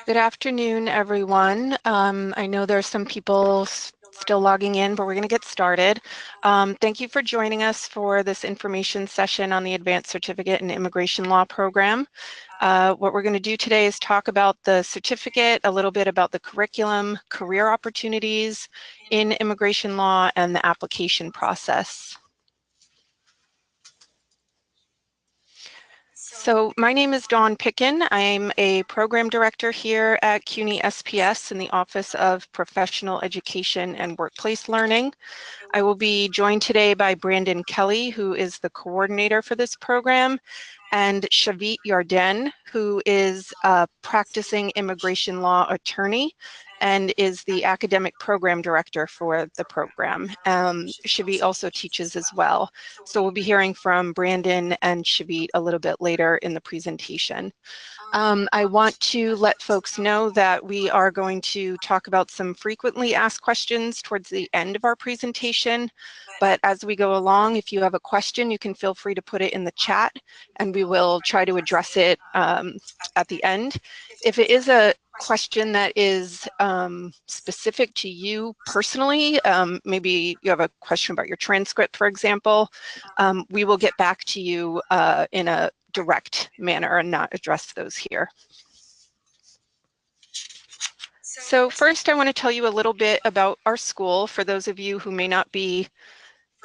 Good afternoon, everyone. I know there are some people still logging in, but we're going to get started. Thank you for joining us for this information session on the Advanced Certificate in Immigration Law program. What we're going to do today is talk about the certificate, a little bit about the curriculum, career opportunities in immigration law, and the application process. So my name is Dawn Pickin. I'm a program director here at CUNY SPS in the Office of Professional Education and Workplace Learning. I will be joined today by Brandon Kelly, who is the coordinator for this program, and Shavit Yarden, who is a practicing immigration law attorney and is the academic program director for the program. Shavit also teaches as well. So we'll be hearing from Brandon and Shavit a little bit later in the presentation. I want to let folks know that we are going to talk about some frequently asked questions towards the end of our presentation. But as we go along, if you have a question, you can feel free to put it in the chat and we will try to address it at the end. If it is a question that is specific to you personally, maybe you have a question about your transcript, for example, we will get back to you in a direct manner and not address those here. So first, I want to tell you a little bit about our school for those of you who may not be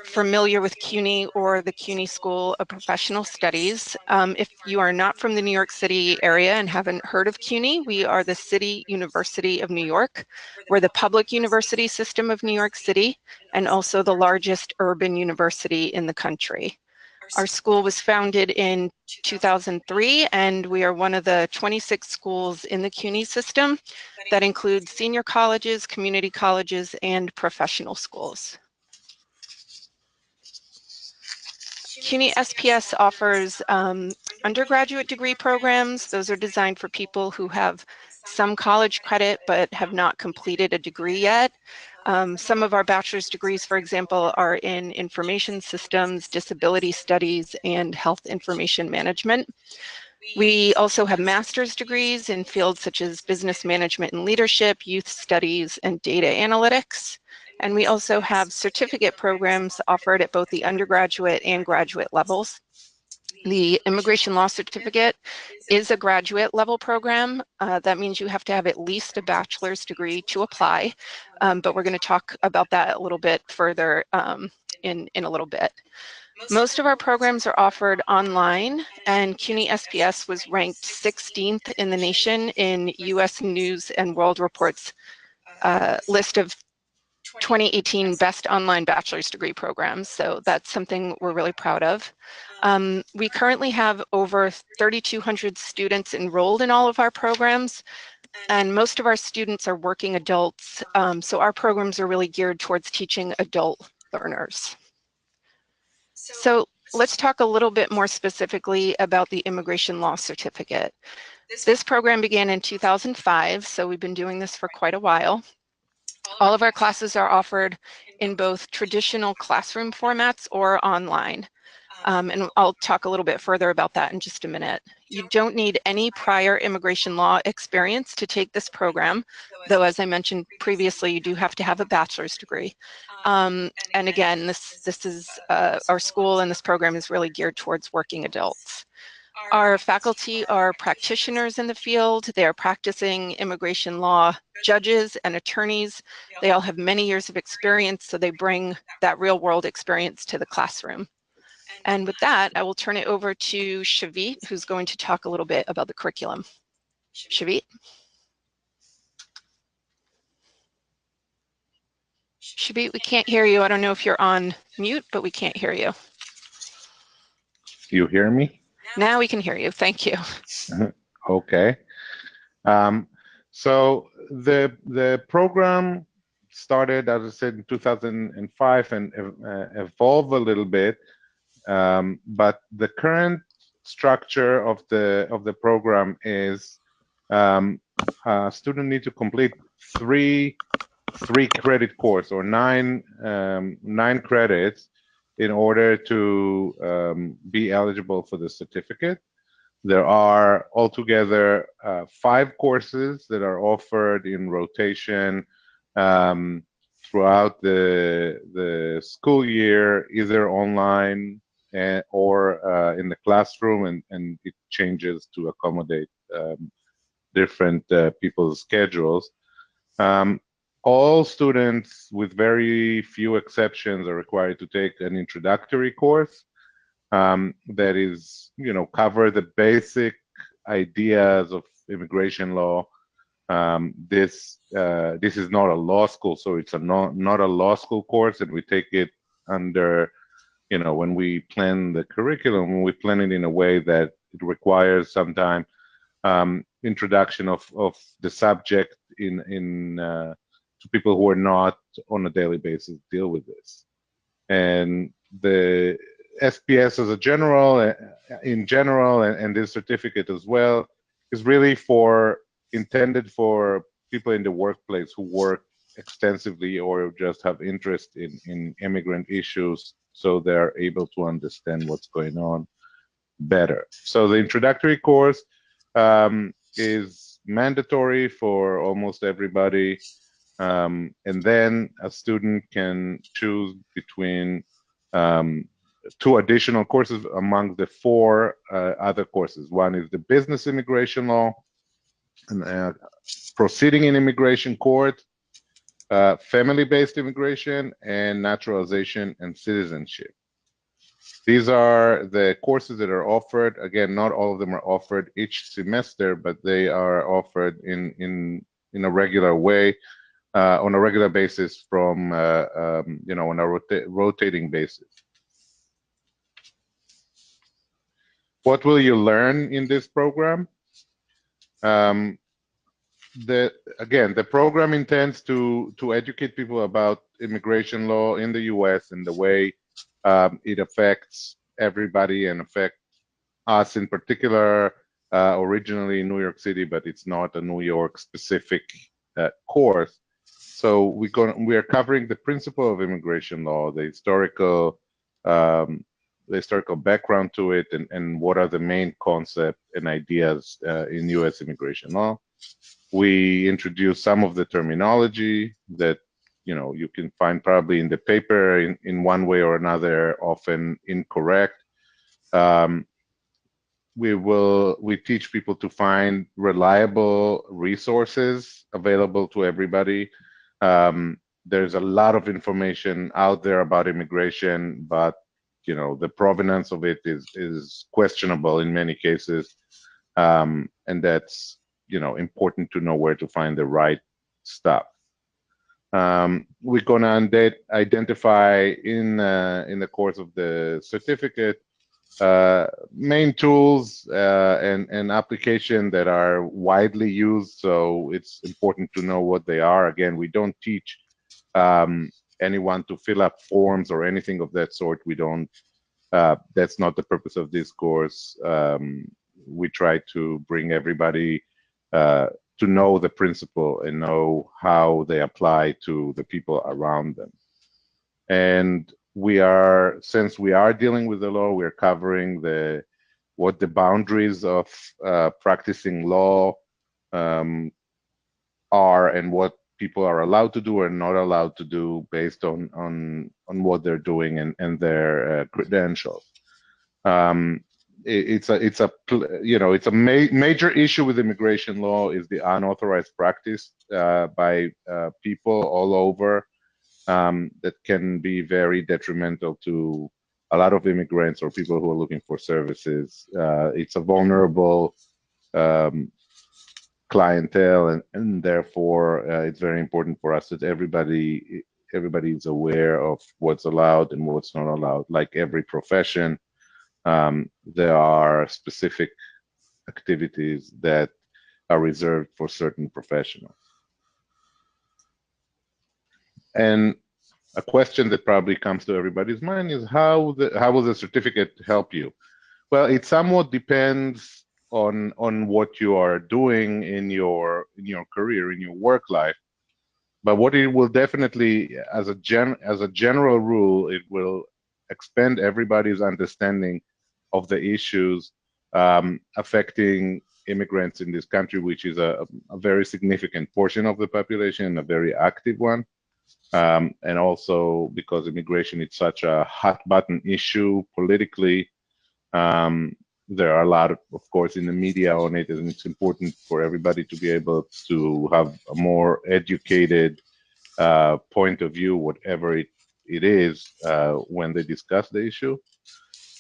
familiar with CUNY or the CUNY School of Professional Studies. If you are not from the New York City area and haven't heard of CUNY, we are the City University of New York. We're the public university system of New York City and also the largest urban university in the country. Our school was founded in 2003, and we are one of the 26 schools in the CUNY system that includes senior colleges, community colleges, and professional schools. CUNY SPS offers undergraduate degree programs. Those are designed for people who have some college credit but have not completed a degree yet. Some of our bachelor's degrees, for example, are in information systems, disability studies, and health information management. We also have master's degrees in fields such as business management and leadership, youth studies, and data analytics. And we also have certificate programs offered at both the undergraduate and graduate levels. The immigration law certificate is a graduate level program. That means you have to have at least a bachelor's degree to apply, but we're going to talk about that a little bit further in a little bit. Most of our programs are offered online, and CUNY SPS was ranked 16th in the nation in US News and World Report's list of 2018 best online bachelor's degree programs. So that's something we're really proud of. We currently have over 3,200 students enrolled in all of our programs, and most of our students are working adults. So our programs are really geared towards teaching adult learners. So let's talk a little bit more specifically about the immigration law certificate. This program began in 2005, so we've been doing this for quite a while. All of our classes are offered in both traditional classroom formats or online. And I'll talk a little bit further about that in just a minute. You don't need any prior immigration law experience to take this program, though as I mentioned previously, you do have to have a bachelor's degree. And again, this is our school, and this program is really geared towards working adults. Our faculty are practitioners in the field. They are practicing immigration law judges and attorneys. They all have many years of experience, so they bring that real world experience to the classroom. And with that, I will turn it over to Shavit, who's going to talk a little bit about the curriculum. Shavit? Shavit, we can't hear you. I don't know if you're on mute, but we can't hear you. Do you hear me? Now we can hear you. Thank you. Okay. So the program started, as I said, in 2005 and evolved a little bit. But the current structure of the program is a student needs to complete three credit course or nine credits in order to be eligible for the certificate. There are altogether 5 courses that are offered in rotation um, throughout the school year, either online or in the classroom, and it changes to accommodate different people's schedules. Um, all students, with very few exceptions, are required to take an introductory course that is, cover the basic ideas of immigration law. This is not a law school, so it's not a law school course, and we take it under, when we plan the curriculum, we plan it in a way that it requires sometime introduction of the subject in to people who are not on a daily basis deal with this. And the SPS as a general, in general, and this certificate as well, is really intended for people in the workplace who work extensively or just have interest in immigrant issues, so they're able to understand what's going on better. So the introductory course is mandatory for almost everybody. And then a student can choose between 2 additional courses among the 4 other courses. One is the business immigration law, and proceeding in immigration court, family-based immigration, and naturalization and citizenship. These are the courses that are offered. Again, not all of them are offered each semester, but they are offered in a regular way, on a regular basis from, on a rotating basis. What will you learn in this program? Um, Again, the program intends to educate people about immigration law in the U.S. and the way it affects everybody and affects us in particular, originally in New York City, but it's not a New York specific course. So we are covering the principle of immigration law, um, the historical background to it, and what are the main concepts and ideas in U.S. immigration law. We introduce some of the terminology that you can find probably in the paper in one way or another, often incorrect. We teach people to find reliable resources available to everybody. There's a lot of information out there about immigration, but the provenance of it is questionable in many cases, and that's important to know where to find the right stuff. We're going to identify in the course of the certificate main tools and application that are widely used, so it's important to know what they are. Again, we don't teach anyone to fill up forms or anything of that sort. We don't. That's not the purpose of this course. We try to bring everybody to know the principle and know how they apply to the people around them. And since we are dealing with the law, we're covering what the boundaries of practicing law are, and what people are allowed to do or not allowed to do based on what they're doing and their credentials. It's a major issue with immigration law is the unauthorized practice by people all over. That can be very detrimental to a lot of immigrants or people who are looking for services. It's a vulnerable clientele, and therefore it's very important for us that everybody is aware of what's allowed and what's not allowed. Like every profession, there are specific activities that are reserved for certain professionals. And a question that probably comes to everybody's mind is how will the certificate help you? Well, it somewhat depends on what you are doing in your career, in your work life. But what it will definitely, as a general rule, it will expand everybody's understanding of the issues affecting immigrants in this country, which is a very significant portion of the population, a very active one. And also because immigration is such a hot button issue politically. There are a lot of course, in the media on it, and it's important for everybody to be able to have a more educated point of view, whatever it is, when they discuss the issue.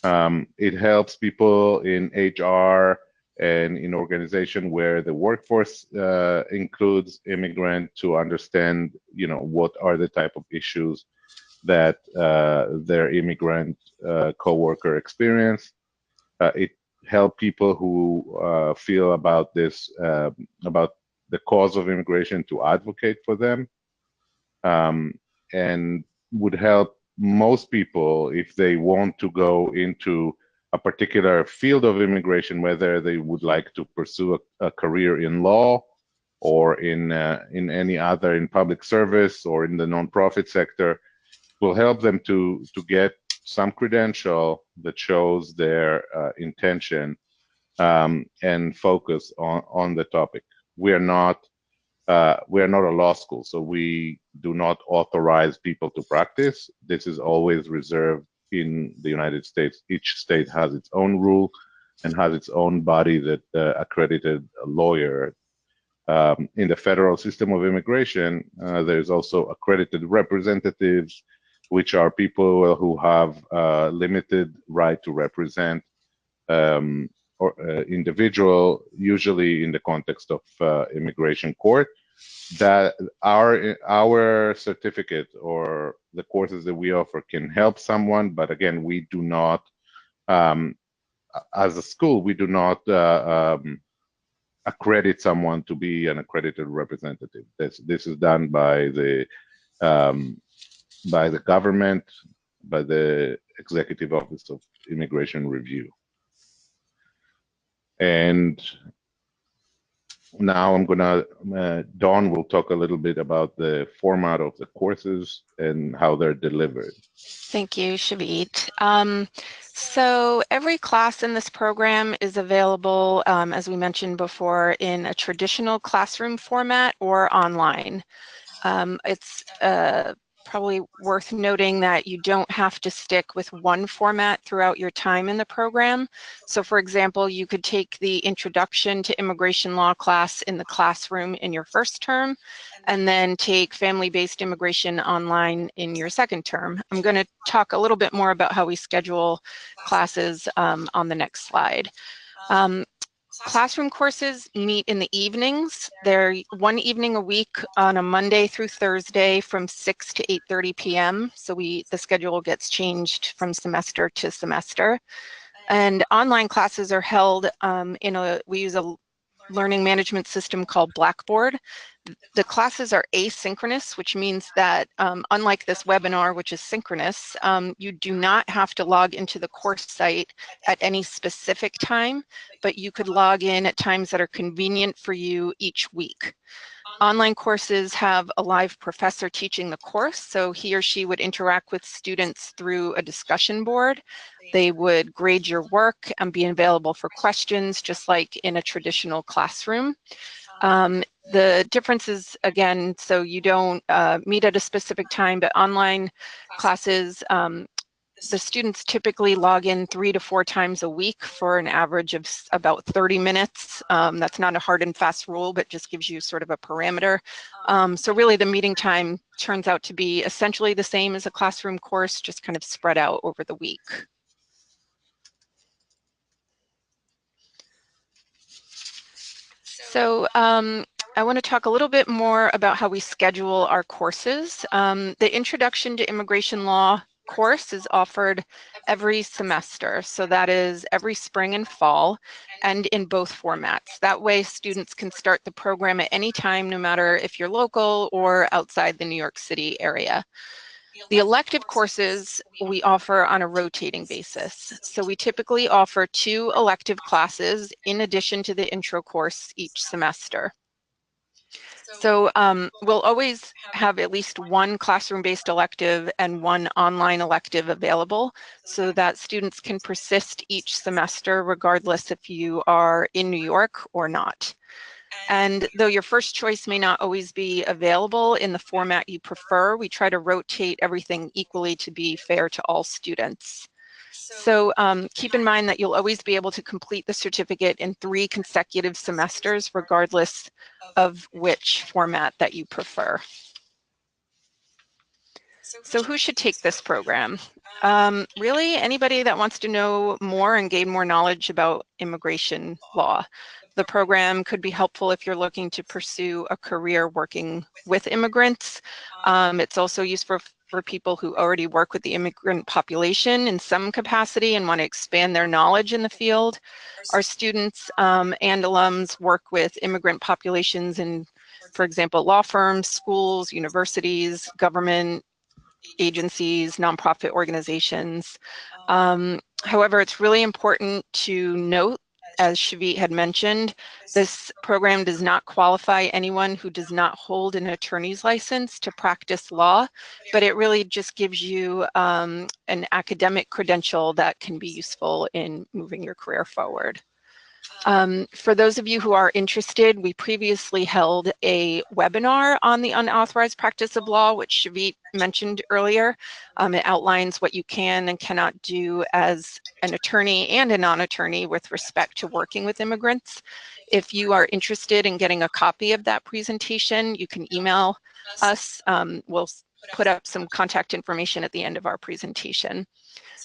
It helps people in HR and in organization where the workforce includes immigrant to understand, what are the type of issues that their immigrant coworker experience. It help people who feel about this, about the cause of immigration, to advocate for them, and would help most people if they want to go into a particular field of immigration, whether they would like to pursue a career in law or in any other, in public service or in the nonprofit sector. Will help them to get some credential that shows their intention, and focus on the topic. We are not a law school, so we do not authorize people to practice. This is always reserved in the United States. Each state has its own rule and has its own body that accredited a lawyer. In the federal system of immigration, there's also accredited representatives, which are people who have limited right to represent or individual, usually in the context of immigration court. That our certificate or the courses that we offer can help someone, but again, we do not, as a school, we do not accredit someone to be an accredited representative. This is done by the government, by the Executive Office of Immigration Review. And now I'm gonna, Dawn will talk a little bit about the format of the courses and how they're delivered. Thank you, Shavit. So every class in this program is available, as we mentioned before, in a traditional classroom format or online. It's probably worth noting that you don't have to stick with one format throughout your time in the program. So for example, you could take the Introduction to Immigration Law class in the classroom in your first term, and then take Family-Based Immigration online in your second term. I'm going to talk a little bit more about how we schedule classes on the next slide. Classroom courses meet in the evenings. They're one evening a week on a Monday through Thursday from 6 to 8:30 p.m. So the schedule gets changed from semester to semester. And online classes are held we use a learning management system called Blackboard. The classes are asynchronous, which means that unlike this webinar, which is synchronous, you do not have to log into the course site at any specific time, but you could log in at times that are convenient for you each week. Online courses have a live professor teaching the course, so he or she would interact with students through a discussion board. They would grade your work and be available for questions, just like in a traditional classroom. The difference is, again, so you don't meet at a specific time, but online classes, the students typically log in 3 to 4 times a week for an average of about 30 minutes. That's not a hard and fast rule, but just gives you sort of a parameter. So really the meeting time turns out to be essentially the same as a classroom course, just kind of spread out over the week. So I want to talk a little bit more about how we schedule our courses. The Introduction to Immigration Law course is offered every semester. So that is every spring and fall, and in both formats. That way students can start the program at any time, no matter if you're local or outside the New York City area. The elective courses we offer on a rotating basis. So we typically offer 2 elective classes in addition to the intro course each semester. So we'll always have at least one classroom-based elective and one online elective available so that students can persist each semester regardless if you are in New York or not. And though your first choice may not always be available in the format you prefer, we try to rotate everything equally to be fair to all students. So keep in mind that you'll always be able to complete the certificate in 3 consecutive semesters, regardless of which format that you prefer. So who should take this program? Really, anybody that wants to know more and gain more knowledge about immigration law. The program could be helpful if you're looking to pursue a career working with immigrants. It's also useful for people who already work with the immigrant population in some capacity and want to expand their knowledge in the field. Our students and alums work with immigrant populations in, for example, law firms, schools, universities, government agencies, nonprofit organizations. However, it's really important to note, as Shavit had mentioned, this program does not qualify anyone who does not hold an attorney's license to practice law, but it really just gives you an academic credential that can be useful in moving your career forward. For those of you who are interested, we previously held a webinar on the unauthorized practice of law, which Shavit mentioned earlier. It outlines what you can and cannot do as an attorney and a non-attorney with respect to working with immigrants. If you are interested in getting a copy of that presentation, you can email us. We'll put up some contact information at the end of our presentation.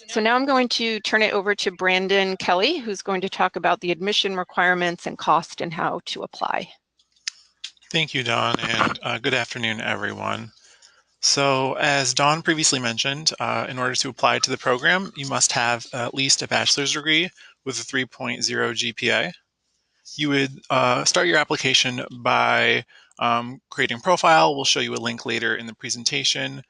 So now I'm going to turn it over to Brandon Kelly, who's going to talk about the admission requirements and cost and how to apply. Thank you, Dawn, and good afternoon, everyone. So as Dawn previously mentioned, in order to apply to the program, you must have at least a bachelor's degree with a 3.0 GPA. You would start your application by creating a profile. We'll show you a link later in the presentation.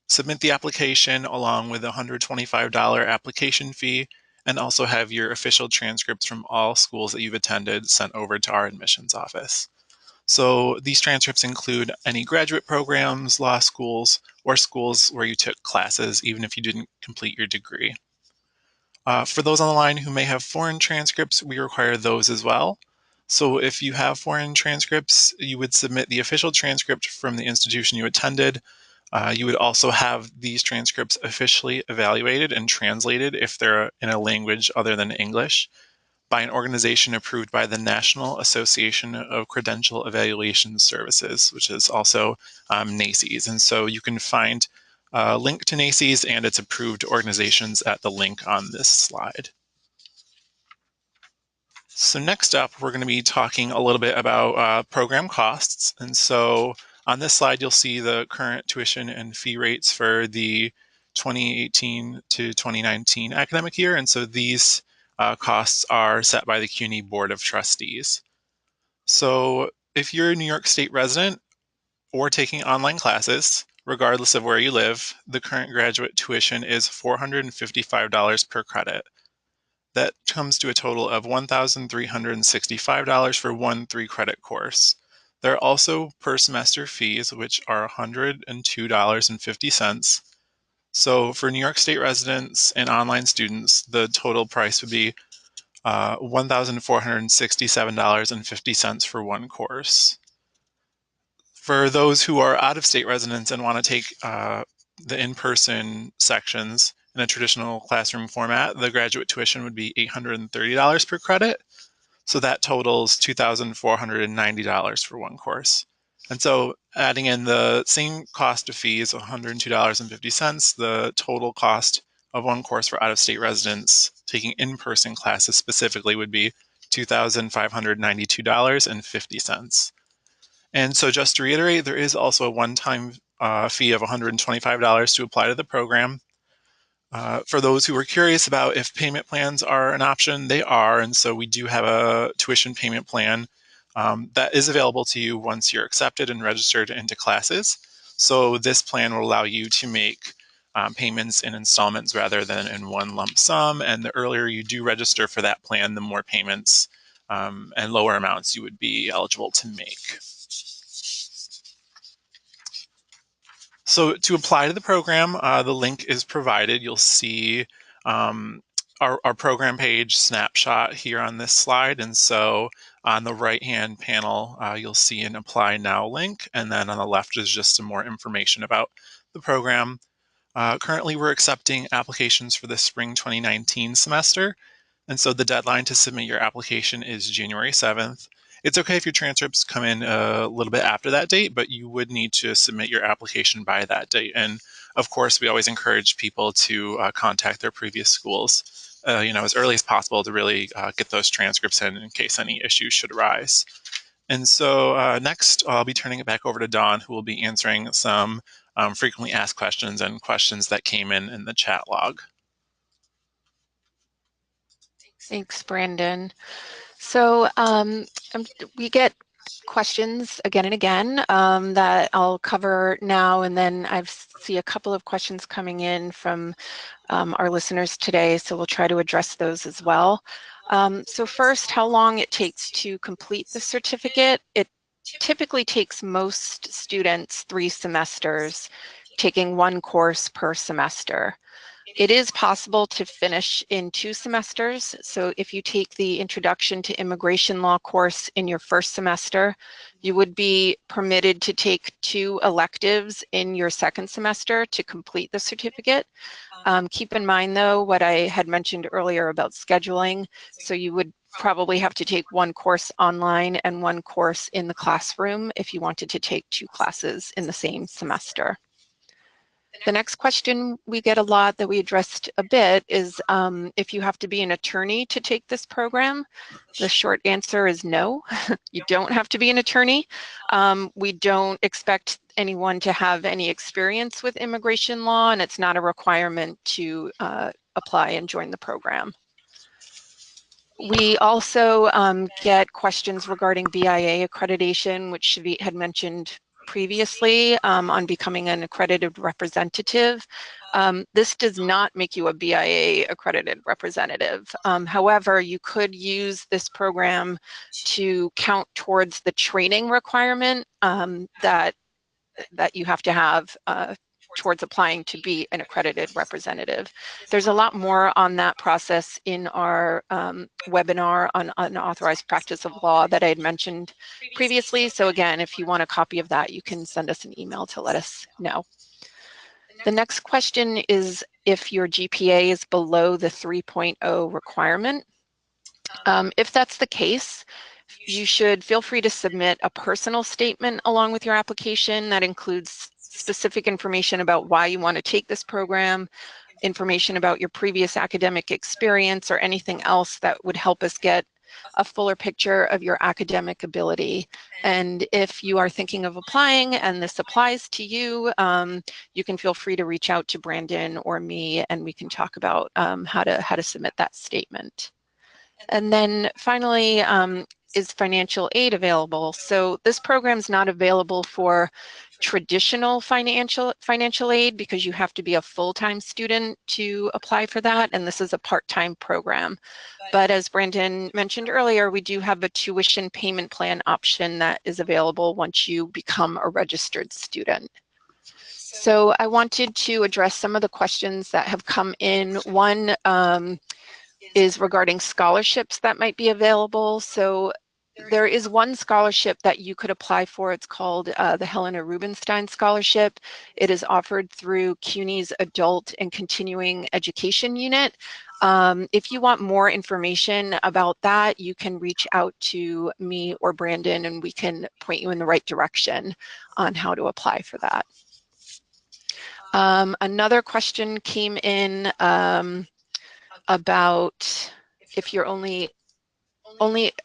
Submit the application along with a $125 application fee, and also have your official transcripts from all schools that you've attended sent over to our admissions office. So these transcripts include any graduate programs, law schools, or schools where you took classes, even if you didn't complete your degree. For those on the line who may have foreign transcripts, we require those as well. So if you have foreign transcripts, you would submit the official transcript from the institution you attended. You would also have these transcripts officially evaluated and translated if they're in a language other than English by an organization approved by the National Association of Credential Evaluation Services, which is also NACES. And so you can find a link to NACES and its approved organizations at the link on this slide. So next up, we're going to be talking a little bit about program costs. And so on this slide, you'll see the current tuition and fee rates for the 2018 to 2019 academic year. And so these costs are set by the CUNY Board of Trustees. So if you're a New York State resident or taking online classes, regardless of where you live, the current graduate tuition is $455 per credit. That comes to a total of $1,365 for one 3-credit course. There are also per semester fees, which are $102.50. So for New York State residents and online students, the total price would be $1,467.50 for one course. For those who are out-of-state residents and want to take the in-person sections in a traditional classroom format, the graduate tuition would be $830 per credit. So that totals $2,490 for one course. And so adding in the same cost of fees, $102.50, the total cost of one course for out-of-state residents taking in-person classes specifically would be $2,592.50. And so just to reiterate, there is also a one-time fee of $125 to apply to the program. For those who are curious about if payment plans are an option, they are. And so we do have a tuition payment plan that is available to you once you're accepted and registered into classes. So this plan will allow you to make payments in installments rather than in one lump sum. And the earlier you do register for that plan, the more payments and lower amounts you would be eligible to make. So to apply to the program, the link is provided. You'll see our program page snapshot here on this slide. And so on the right-hand panel, you'll see an Apply Now link. And then on the left is just some more information about the program. Currently, we're accepting applications for the spring 2019 semester. And so the deadline to submit your application is January 7th. It's okay if your transcripts come in a little bit after that date, but you would need to submit your application by that date. And of course, we always encourage people to contact their previous schools, as early as possible to really get those transcripts in case any issues should arise. And so next, I'll be turning it back over to Dawn, who will be answering some frequently asked questions and questions that came in the chat log. Thanks, Brandon. So we get questions again and again that I'll cover now, and then I see a couple of questions coming in from our listeners today, so we'll try to address those as well. So first, how long it takes to complete the certificate. It typically takes most students 3 semesters, taking 1 course per semester. It is possible to finish in 2 semesters. So if you take the Introduction to Immigration Law course in your first semester, you would be permitted to take 2 electives in your second semester to complete the certificate. Keep in mind, though, what I had mentioned earlier about scheduling. So you would probably have to take 1 course online and 1 course in the classroom if you wanted to take 2 classes in the same semester. The next question we get a lot that we addressed a bit is if you have to be an attorney to take this program. The short answer is no, you don't have to be an attorney. We don't expect anyone to have any experience with immigration law, and it's not a requirement to apply and join the program. We also get questions regarding BIA accreditation, which Shavit had mentioned previously on becoming an accredited representative. This does not make you a BIA accredited representative. However, you could use this program to count towards the training requirement that you have to have towards applying to be an accredited representative. There's a lot more on that process in our webinar on unauthorized practice of law that I had mentioned previously. So again, if you want a copy of that, you can send us an email to let us know. The next question is if your GPA is below the 3.0 requirement. If that's the case, you should feel free to submit a personal statement along with your application that includes specific information about why you want to take this program, information about your previous academic experience, or anything else that would help us get a fuller picture of your academic ability. And if you are thinking of applying and this applies to you, you can feel free to reach out to Brandon or me, and we can talk about how to submit that statement. And then finally, is financial aid available? So this program is not available for traditional financial aid because you have to be a full-time student to apply for that, and this is a part-time program. But as Brandon mentioned earlier, we do have a tuition payment plan option that is available once you become a registered student. So I wanted to address some of the questions that have come in. One is regarding scholarships that might be available. So there is one scholarship that you could apply for. It's called the Helena Rubinstein Scholarship. It is offered through CUNY's Adult and Continuing Education Unit. If you want more information about that, you can reach out to me or Brandon, and we can point you in the right direction on how to apply for that. Another question came in about if you're only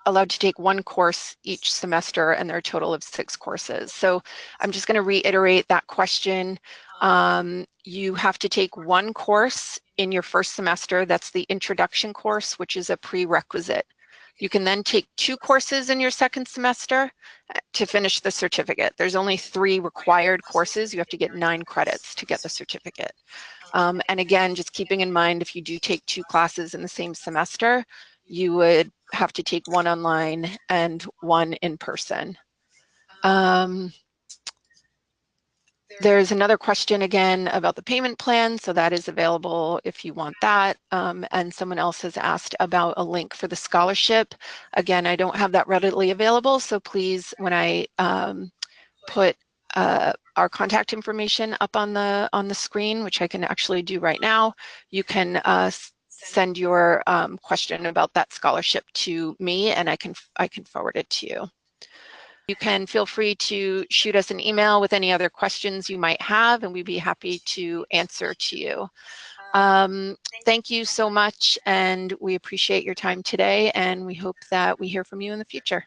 allowed to take 1 course each semester, and there are a total of 6 courses. So I'm just going to reiterate that question. You have to take 1 course in your first semester. That's the introduction course, which is a prerequisite. You can then take 2 courses in your second semester to finish the certificate. There's only 3 required courses. You have to get 9 credits to get the certificate. And again, just keeping in mind, if you do take 2 classes in the same semester, you would have to take 1 online and 1 in person. There's another question again about the payment plan, so that is available if you want that. And someone else has asked about a link for the scholarship. Again, I don't have that readily available, so please, when I put our contact information up on the screen, which I can actually do right now, you can send your question about that scholarship to me, and I can forward it to you. You can feel free to shoot us an email with any other questions you might have, and we'd be happy to answer to you. Thank you so much, and we appreciate your time today, and we hope that we hear from you in the future.